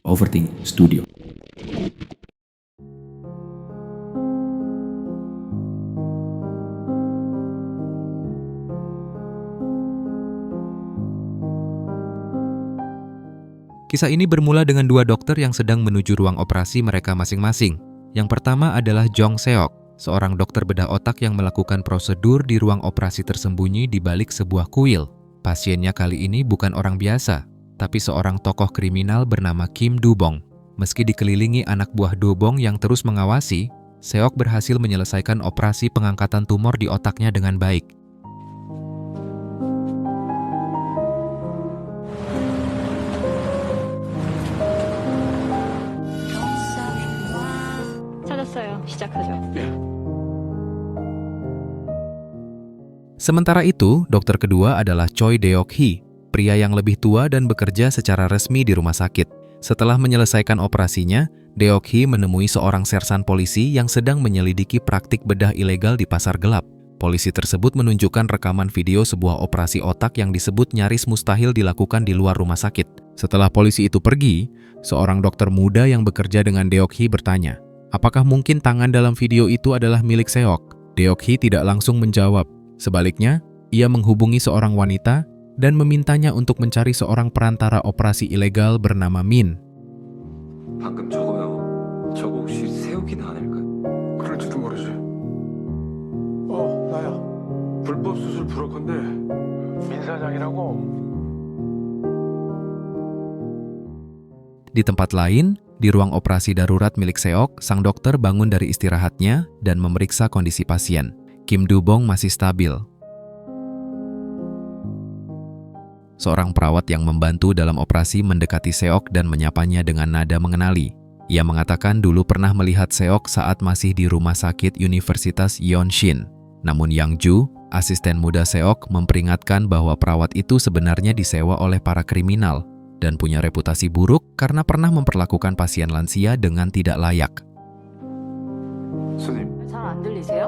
Overthink Studio. Kisah ini bermula dengan dua dokter yang sedang menuju ruang operasi mereka masing-masing. Yang pertama adalah Jong Seok, seorang dokter bedah otak yang melakukan prosedur di ruang operasi tersembunyi di balik sebuah kuil. Pasiennya kali ini bukan orang biasa, tapi seorang tokoh kriminal bernama Kim Do-bong. Meski dikelilingi anak buah Do-bong yang terus mengawasi, Seok berhasil menyelesaikan operasi pengangkatan tumor di otaknya dengan baik. 시작하죠. Sementara itu, dokter kedua adalah Choi Deok-hee, pria yang lebih tua dan bekerja secara resmi di rumah sakit. Setelah menyelesaikan operasinya, Deok-hee menemui seorang sersan polisi yang sedang menyelidiki praktik bedah ilegal di pasar gelap. Polisi tersebut menunjukkan rekaman video sebuah operasi otak yang disebut nyaris mustahil dilakukan di luar rumah sakit. Setelah polisi itu pergi, seorang dokter muda yang bekerja dengan Deok-hee bertanya, apakah mungkin tangan dalam video itu adalah milik Seok? Deok-hee tidak langsung menjawab. Sebaliknya, ia menghubungi seorang wanita dan memintanya untuk mencari seorang perantara operasi ilegal bernama Min. 방금 저거요. 저거 혹시 세욱이는 아닐까요? 그럴지도 모르지. 나야. 불법 수술 브로커인데 민 사장이라고. Di tempat lain, di ruang operasi darurat milik Seok, sang dokter bangun dari istirahatnya dan memeriksa kondisi pasien. Kim Do-bong masih stabil. Seorang perawat yang membantu dalam operasi mendekati Seok dan menyapanya dengan nada mengenali. Ia mengatakan dulu pernah melihat Seok saat masih di rumah sakit Universitas Yeonshin. Namun Yang Ju, asisten muda Seok, memperingatkan bahwa perawat itu sebenarnya disewa oleh para kriminal dan punya reputasi buruk karena pernah memperlakukan pasien lansia dengan tidak layak. 스님, 잘 안 들리세요?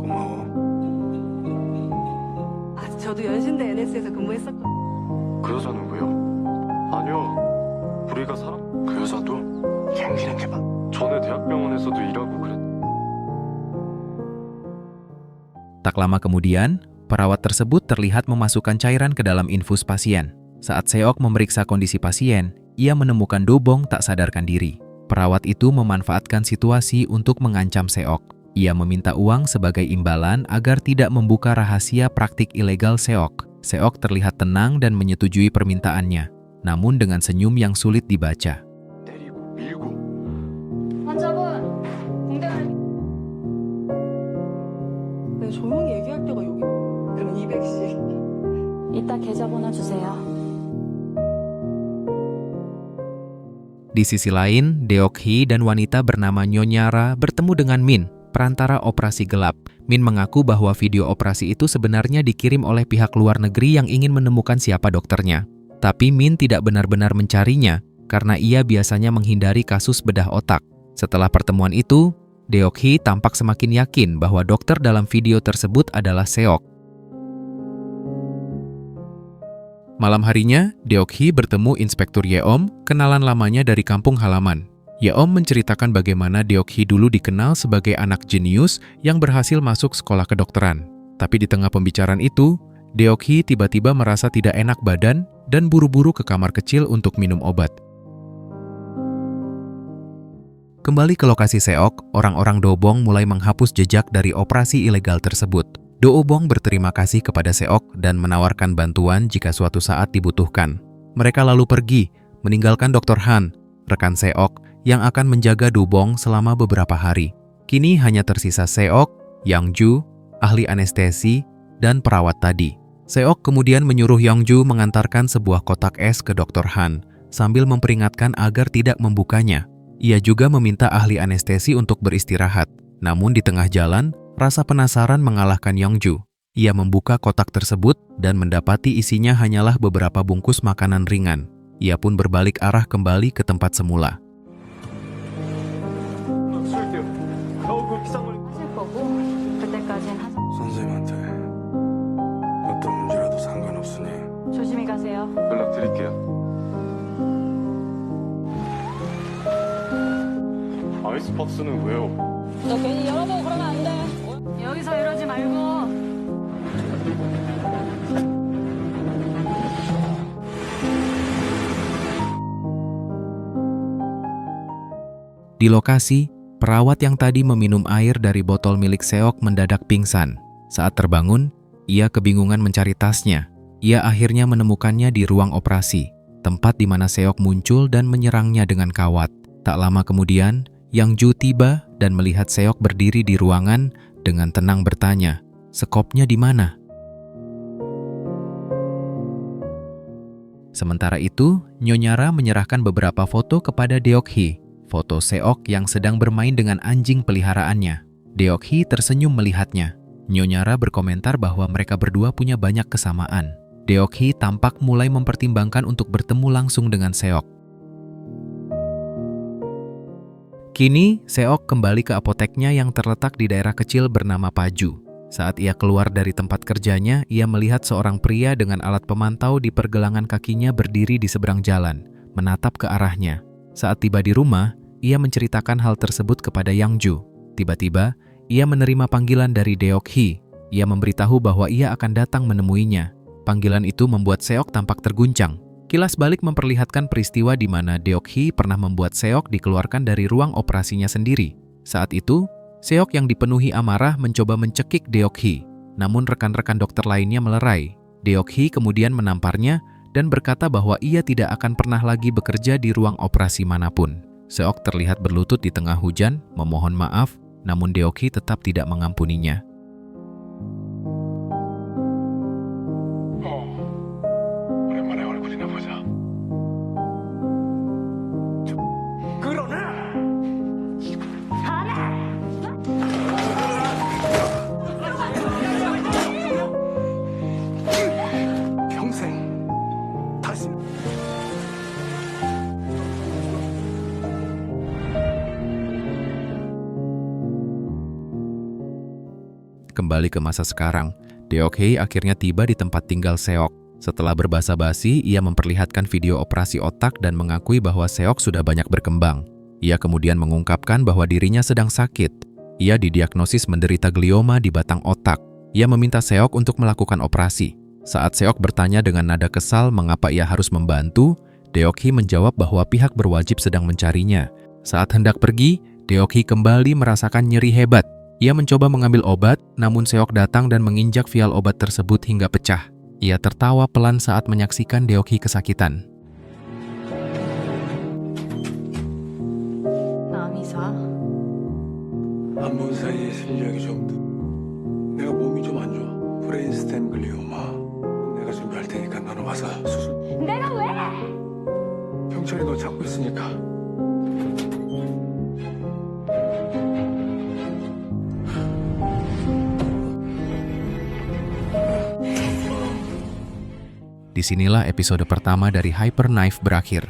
고마워. 저도 연신대 NS에서 근무했었거든요. 그 여자 누구요? 아니요. 우리가 사람... 그 여자도 생기는 게 많... 전에 대학병원에서도 일하고 그랬... Tak lama kemudian, perawat tersebut terlihat memasukkan cairan ke dalam infus pasien. Saat Seok memeriksa kondisi pasien, ia menemukan Do-bong tak sadarkan diri. Perawat itu memanfaatkan situasi untuk mengancam Seok. Ia meminta uang sebagai imbalan agar tidak membuka rahasia praktik ilegal Seok. Seok terlihat tenang dan menyetujui permintaannya, namun dengan senyum yang sulit dibaca. 때리고 밀고. 환자분, 공대가... 네, 조용히 얘기할 때가 여기... 그럼 200씩. 이따 계좌번호 주세요. Di sisi lain, Deok-hee dan wanita bernama Nyonya Ra bertemu dengan Min, perantara operasi gelap. Min mengaku bahwa video operasi itu sebenarnya dikirim oleh pihak luar negeri yang ingin menemukan siapa dokternya. Tapi Min tidak benar-benar mencarinya karena ia biasanya menghindari kasus bedah otak. Setelah pertemuan itu, Deok-hee tampak semakin yakin bahwa dokter dalam video tersebut adalah Seok. Malam harinya, Deok-hee bertemu Inspektur Yeom, kenalan lamanya dari kampung halaman. Yeom menceritakan bagaimana Deok-hee dulu dikenal sebagai anak jenius yang berhasil masuk sekolah kedokteran. Tapi di tengah pembicaraan itu, Deok-hee tiba-tiba merasa tidak enak badan dan buru-buru ke kamar kecil untuk minum obat. Kembali ke lokasi Seok, orang-orang Do-bong mulai menghapus jejak dari operasi ilegal tersebut. Do-bong berterima kasih kepada Seok dan menawarkan bantuan jika suatu saat dibutuhkan. Mereka lalu pergi, meninggalkan Dr. Han, rekan Seok, yang akan menjaga Do-bong selama beberapa hari. Kini hanya tersisa Seok, Yang Ju, ahli anestesi, dan perawat tadi. Seok kemudian menyuruh Yang Ju mengantarkan sebuah kotak es ke Dr. Han, sambil memperingatkan agar tidak membukanya. Ia juga meminta ahli anestesi untuk beristirahat. Namun di tengah jalan, rasa penasaran mengalahkan Yang Ju. Ia membuka kotak tersebut dan mendapati isinya hanyalah beberapa bungkus makanan ringan. Ia pun berbalik arah kembali ke tempat semula. 쓸게요. 그 비싼 거. 하실 거고 그때까진 하세요. 선생님한테 어떤 문제라도 상관없으니 조심히 가세요. 연락드릴게요. 아이스박스는 왜요? 너 괜히 열어보고 그러면 안 돼. 여기서 이러지 말고. Di lokasi, perawat yang tadi meminum air dari botol milik Seok mendadak pingsan. Saat terbangun, ia kebingungan mencari tasnya. Ia akhirnya menemukannya di ruang operasi, tempat di mana Seok muncul dan menyerangnya dengan kawat. Tak lama kemudian, Yang Ju tiba dan melihat Seok berdiri di ruangan dengan tenang bertanya, "Sekopnya di mana?" Sementara itu, Nyonya Ra menyerahkan beberapa foto kepada Deok-hee. Foto Seok yang sedang bermain dengan anjing peliharaannya. Deok-hee tersenyum melihatnya. Nyonya Ra berkomentar bahwa mereka berdua punya banyak kesamaan. Deok-hee tampak mulai mempertimbangkan untuk bertemu langsung dengan Seok. Kini, Seok kembali ke apoteknya yang terletak di daerah kecil bernama Paju. Saat ia keluar dari tempat kerjanya, ia melihat seorang pria dengan alat pemantau di pergelangan kakinya berdiri di seberang jalan, menatap ke arahnya. Saat tiba di rumah, ia menceritakan hal tersebut kepada Yang Ju. Tiba-tiba, ia menerima panggilan dari Deok-hee. Ia memberitahu bahwa ia akan datang menemuinya. Panggilan itu membuat Seok tampak terguncang. Kilas balik memperlihatkan peristiwa di mana Deok-hee pernah membuat Seok dikeluarkan dari ruang operasinya sendiri. Saat itu, Seok yang dipenuhi amarah mencoba mencekik Deok-hee. Namun rekan-rekan dokter lainnya melerai. Deok-hee kemudian menamparnya dan berkata bahwa ia tidak akan pernah lagi bekerja di ruang operasi manapun. Seok terlihat berlutut di tengah hujan, memohon maaf, namun Deok-hee tetap tidak mengampuninya. 오랜만에 얼굴이나 보자. 그러나 평생 다시 Kembali ke masa sekarang, Deok-hee akhirnya tiba di tempat tinggal Seok. Setelah berbasa-basi, ia memperlihatkan video operasi otak dan mengakui bahwa Seok sudah banyak berkembang. Ia kemudian mengungkapkan bahwa dirinya sedang sakit. Ia didiagnosis menderita glioma di batang otak. Ia meminta Seok untuk melakukan operasi. Saat Seok bertanya dengan nada kesal mengapa ia harus membantu, Deok-hee menjawab bahwa pihak berwajib sedang mencarinya. Saat hendak pergi, Deok-hee kembali merasakan nyeri hebat. Ia mencoba mengambil obat, namun Seok datang dan menginjak vial obat tersebut hingga pecah. Ia tertawa pelan saat menyaksikan Deok-hee kesakitan. 남이사. 안 본 사이에 실력이 좀 내가 몸이 좀 안 좋아. 브레인스템 글리오마. 내가 준비할 테니까 너는 와서 수술. 내가 왜? 경찰이 너 찾고 있으니까. Disinilah episode pertama dari Hyper Knife berakhir.